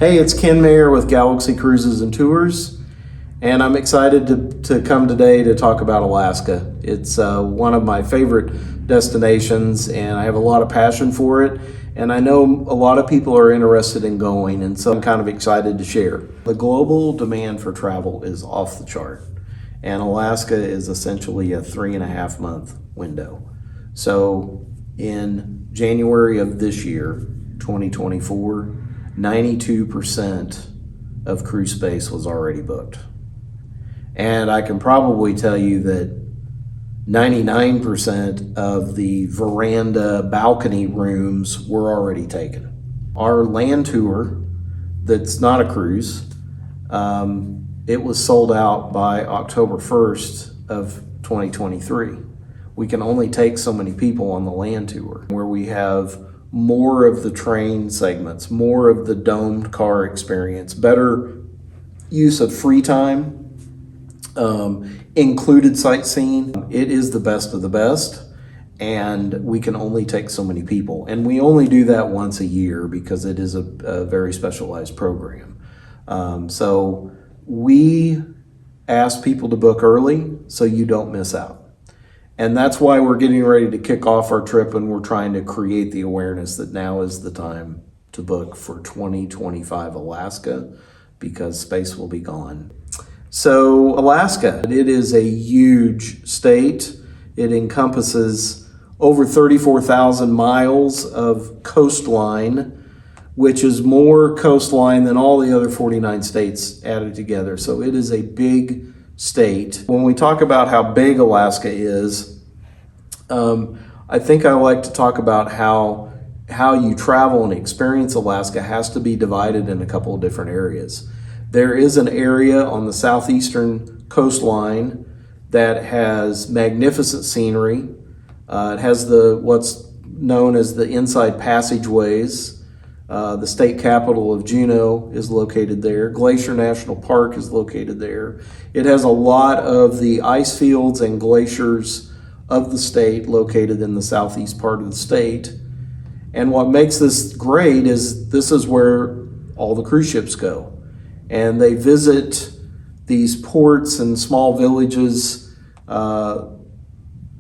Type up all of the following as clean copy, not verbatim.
Hey, it's Ken Mayer with Galaxy Cruises and Tours, and I'm excited to come today to talk about Alaska. It's one of my favorite destinations, and I have a lot of passion for it, and I know a lot of people are interested in going, and so I'm kind of excited to share. The global demand for travel is off the chart, and Alaska is essentially a 3.5 month window. So in January of this year, 2024, 92% of cruise space was already booked. And I can probably tell you that 99% of the veranda balcony rooms were already taken. Our land tour, that's not a cruise, it was sold out by October 1st of 2023. We can only take so many people on the land tour, where we have more of the train segments, more of the domed car experience, better use of free time, included sightseeing. It is the best of the best, and we can only take so many people. And we only do that once a year because it is a very specialized program. So we ask people to book early so you don't miss out. And that's why we're getting ready to kick off our trip, and we're trying to create the awareness that now is the time to book for 2025 Alaska, because space will be gone. So Alaska, it is a huge state. It encompasses over 34,000 miles of coastline, which is more coastline than all the other 49 states added together. So it is a big state. When we talk about how big Alaska is, I think I like to talk about how you travel and experience Alaska has to be divided in a couple of different areas. There is an area on the southeastern coastline that has magnificent scenery. It has what's known as the inside passageways. The state capital of Juneau is located there. Glacier National Park is located there. It has a lot of the ice fields and glaciers of the state located in the southeast part of the state. And what makes this great is this is where all the cruise ships go. And they visit these ports and small villages that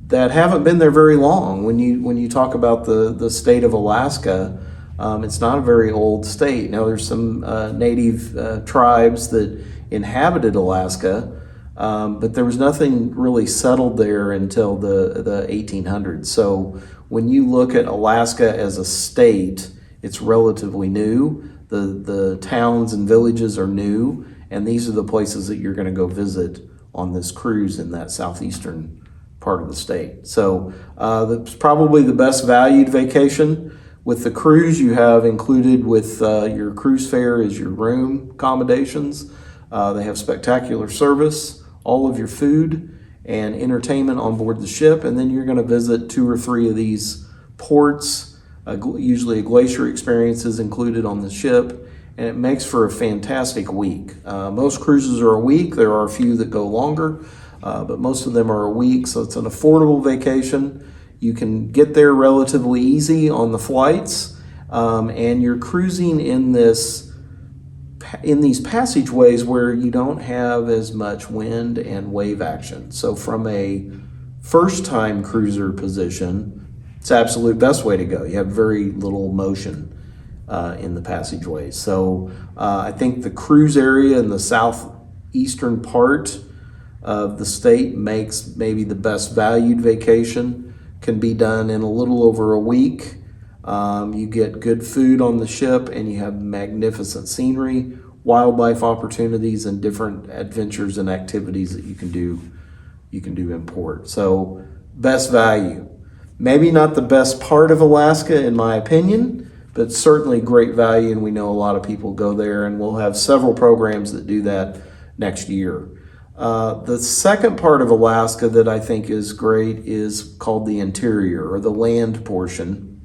haven't been there very long. When you talk about the state of Alaska, it's not a very old state. Now there's some native tribes that inhabited Alaska, but there was nothing really settled there until the 1800s. So when you look at Alaska as a state, it's relatively new. The towns and villages are new, and these are the places that you're going to go visit on this cruise in that southeastern part of the state. So that's probably the best valued vacation. With the cruise, you have included with your cruise fare is your room accommodations. They have spectacular service, all of your food and entertainment on board the ship, and then you're going to visit 2 or 3 of these ports. Usually a glacier experience is included on the ship, and it makes for a fantastic week. Most cruises are a week. There are a few that go longer, but most of them are a week, so it's an affordable vacation. You can get there relatively easy on the flights, and you're cruising in these passageways where you don't have as much wind and wave action. So from a first-time cruiser position, it's the absolute best way to go. You have very little motion in the passageways. So I think the cruise area in the southeastern part of the state makes maybe the best valued vacation. Can be done in a little over a week. You get good food on the ship, and you have magnificent scenery, wildlife opportunities, and different adventures and activities that you can do in port. So best value. Maybe not the best part of Alaska in my opinion, but certainly great value, and we know a lot of people go there, and we'll have several programs that do that next year. The second part of Alaska that I think is great is called the interior, or the land portion.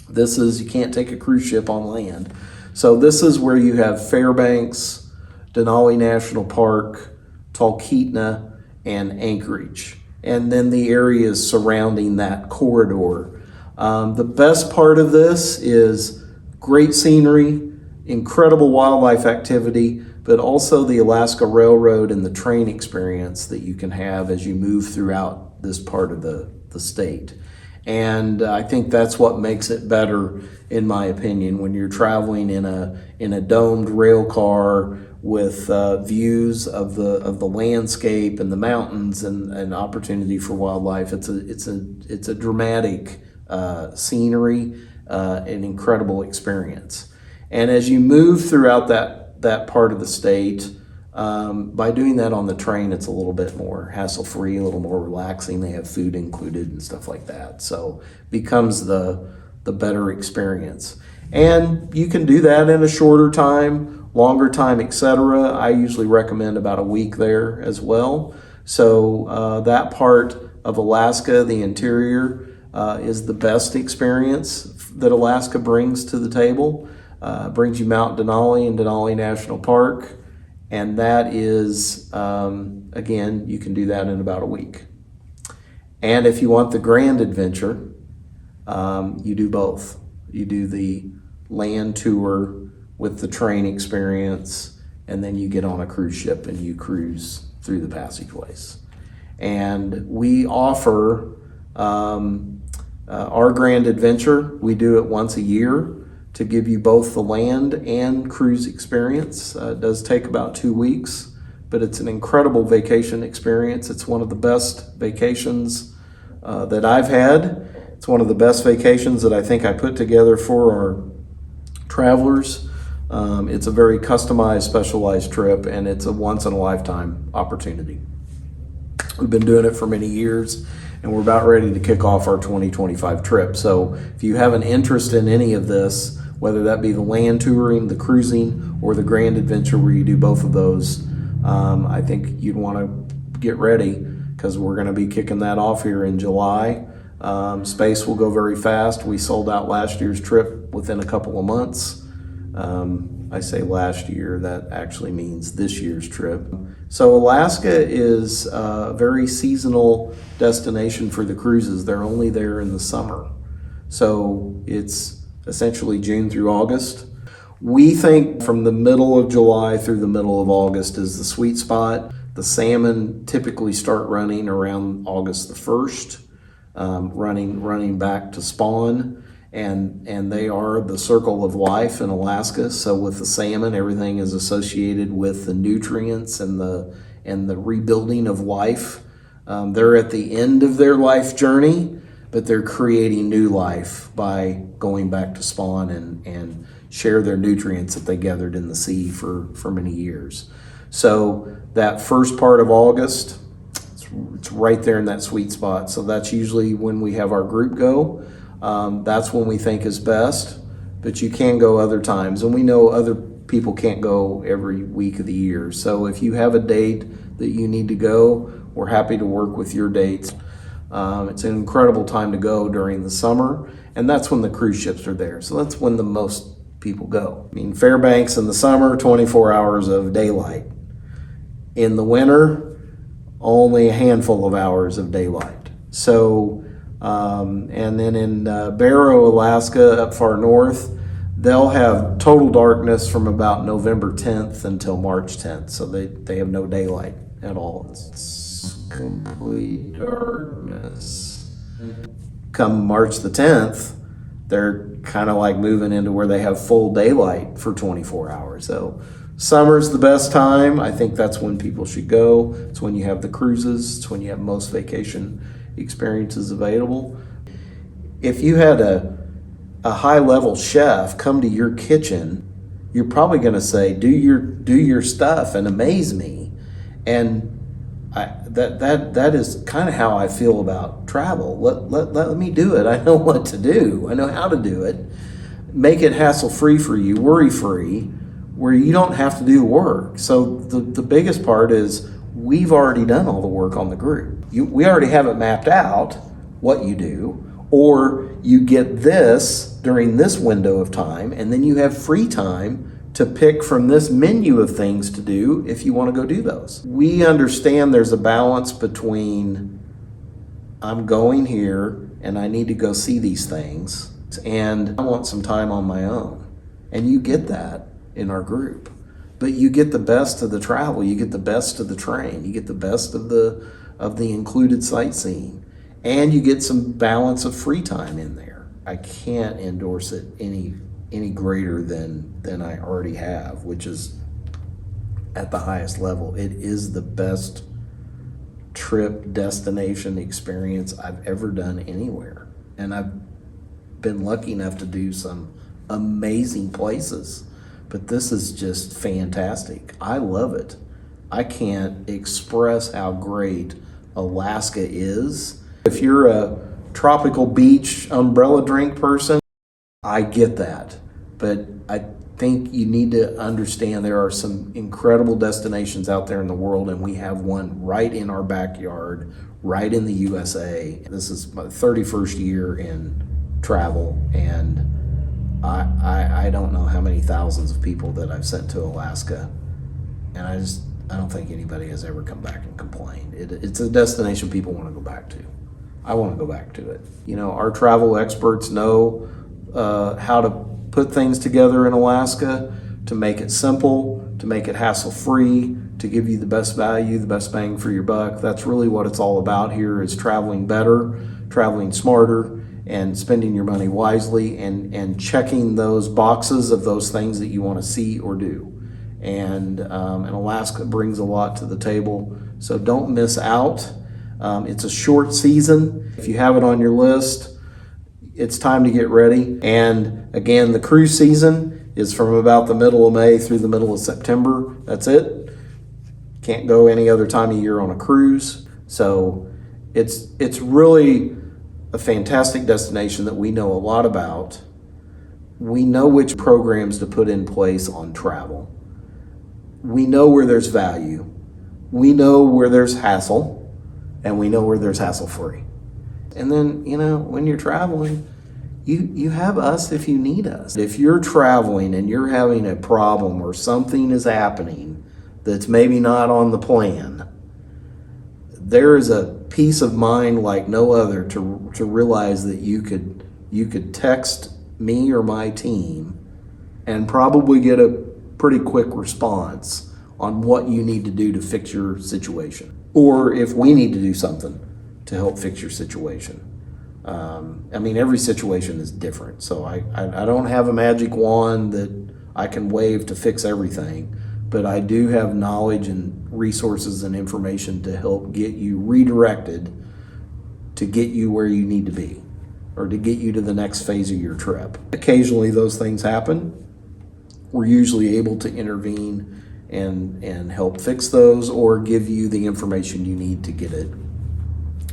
This is, you can't take a cruise ship on land. So this is where you have Fairbanks, Denali National Park, Talkeetna, and Anchorage. And then the areas surrounding that corridor. The best part of this is great scenery, incredible wildlife activity, but also the Alaska Railroad and the train experience that you can have as you move throughout this part of the state. And I think that's what makes it better, in my opinion, when you're traveling in a domed rail car with views of the landscape and the mountains and opportunity for wildlife. It's a dramatic scenery, an incredible experience. And as you move throughout that part of the state, by doing that on the train, it's a little bit more hassle-free, a little more relaxing. They have food included and stuff like that. So becomes the better experience. And you can do that in a shorter time, longer time, etc. I usually recommend about a week there as well. So that part of Alaska, the interior, is the best experience that Alaska brings to the table. Brings you Mount Denali and Denali National Park. And that is, again, you can do that in about a week. And if you want the grand adventure, you do both. You do the land tour with the train experience, and then you get on a cruise ship and you cruise through the passageways. And we offer our grand adventure. We do it once a year to give you both the land and cruise experience. It does take about 2 weeks, but it's an incredible vacation experience. It's one of the best vacations that I've had. It's one of the best vacations that I think I put together for our travelers. It's a very customized, specialized trip, and it's a once-in-a-lifetime opportunity. We've been doing it for many years, and we're about ready to kick off our 2025 trip. So if you have an interest in any of this, whether that be the land touring, the cruising, or the grand adventure where you do both of those, I think you'd want to get ready, because we're going to be kicking that off here in July. Space will go very fast. We sold out last year's trip within a couple of months. I say last year, that actually means this year's trip. So Alaska is a very seasonal destination for the cruises. They're only there in the summer. So it's essentially June through August. We think from the middle of July through the middle of August is the sweet spot. The salmon typically start running around August the 1st, running back to spawn. And they are the circle of life in Alaska. So with the salmon, everything is associated with the nutrients and the rebuilding of life. They're at the end of their life journey, but they're creating new life by going back to spawn and share their nutrients that they gathered in the sea for many years. So that first part of August, it's right there in that sweet spot. So that's usually when we have our group go. That's when we think is best, but you can go other times. And we know other people can't go every week of the year. So if you have a date that you need to go, we're happy to work with your dates. It's an incredible time to go during the summer, and that's when the cruise ships are there. So that's when the most people go. I mean, Fairbanks in the summer, 24 hours of daylight. In the winter, only a handful of hours of daylight. So, and then in Barrow, Alaska, up far north, they'll have total darkness from about November 10th until March 10th. So they have no daylight at all. It's complete darkness. Come March the 10th, they're kind of like moving into where they have full daylight for 24 hours. So summer's the best time. I think that's when people should go. It's when you have the cruises. It's when you have most vacation experiences available. If you had a high-level chef come to your kitchen, you're probably going to say, do your stuff and amaze me. And that is kind of how I feel about travel. Let me do it. I know what to do. I know how to do it. Make it hassle-free for you, worry-free, where you don't have to do work. So the biggest part is we've already done all the work on the group. We already have it mapped out what you do, or you get this during this window of time, and then you have free time to pick from this menu of things to do if you want to go do those. We understand there's a balance between I'm going here and I need to go see these things, and I want some time on my own. And you get that in our group. But you get the best of the travel, you get the best of the train, you get the best of the included sightseeing, and you get some balance of free time in there. I can't endorse it any greater than I already have, which is at the highest level. It is the best trip destination experience I've ever done anywhere. And I've been lucky enough to do some amazing places, but this is just fantastic. I love it. I can't express how great Alaska is. If you're a tropical beach umbrella drink person, I get that. But I think you need to understand there are some incredible destinations out there in the world, and we have one right in our backyard, right in the USA. This is my 31st year in travel, and I don't know how many thousands of people that I've sent to Alaska, and I don't think anybody has ever come back and complained. It's a destination people want to go back to. I want to go back to it. You know, our travel experts know how to put things together in Alaska to make it simple, to make it hassle-free, to give you the best value, the best bang for your buck. That's really what it's all about here, is traveling better, traveling smarter, and spending your money wisely, and checking those boxes of those things that you want to see or do. And Alaska brings a lot to the table, so don't miss out. It's a short season. If you have it on your list, it's time to get ready. And again, the cruise season is from about the middle of May through the middle of September. That's it. Can't go any other time of year on a cruise. So it's really a fantastic destination that we know a lot about. We know which programs to put in place on travel. We know where there's value. We know where there's hassle, and we know where there's hassle-free. And then, you know, when you're traveling, you have us if you need us. If you're traveling and you're having a problem or something is happening that's maybe not on the plan, there is a peace of mind like no other to realize that you could text me or my team and probably get a pretty quick response on what you need to do to fix your situation, or if we need to do something to help fix your situation. I mean, every situation is different, so I don't have a magic wand that I can wave to fix everything, but I do have knowledge and resources and information to help get you redirected to get you where you need to be, or to get you to the next phase of your trip. Occasionally those things happen. We're usually able to intervene and help fix those, or give you the information you need to get it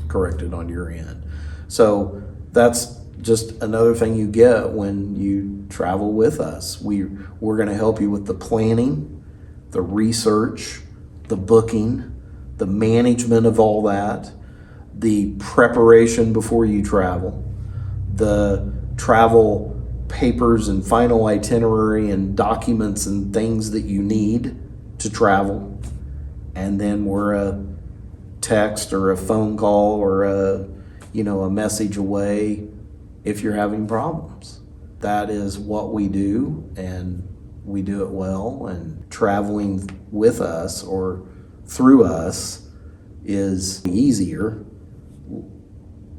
corrected on your end. So that's just another thing you get when you travel with us. We're going to help you with the planning, the research, the booking, the management of all that, the preparation before you travel, the travel papers and final itinerary and documents and things that you need to travel. And then we're a text or a phone call or a message away if you're having problems. That is what we do, and we do it well. And traveling with us or through us is easier,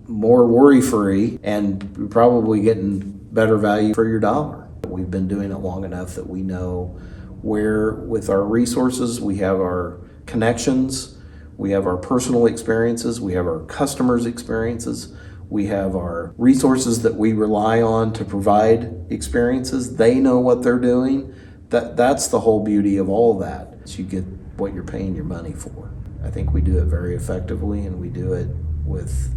more worry-free, and you're probably getting better value for your dollar. We've been doing it long enough that we know where, with our resources, we have our connections, we have our personal experiences, we have our customers' experiences, we have our resources that we rely on to provide experiences. They know what they're doing. That's the whole beauty of all of that. You get what you're paying your money for. I think we do it very effectively, and we do it with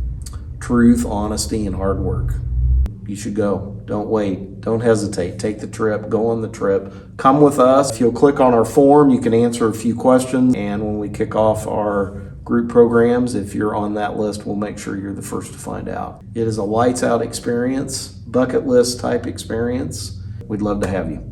truth, honesty, and hard work. You should go. Don't wait. Don't hesitate. Take the trip. Go on the trip. Come with us. If you'll click on our form, you can answer a few questions. And when we kick off our group programs, if you're on that list, we'll make sure you're the first to find out. It is a lights out experience, bucket list type experience. We'd love to have you.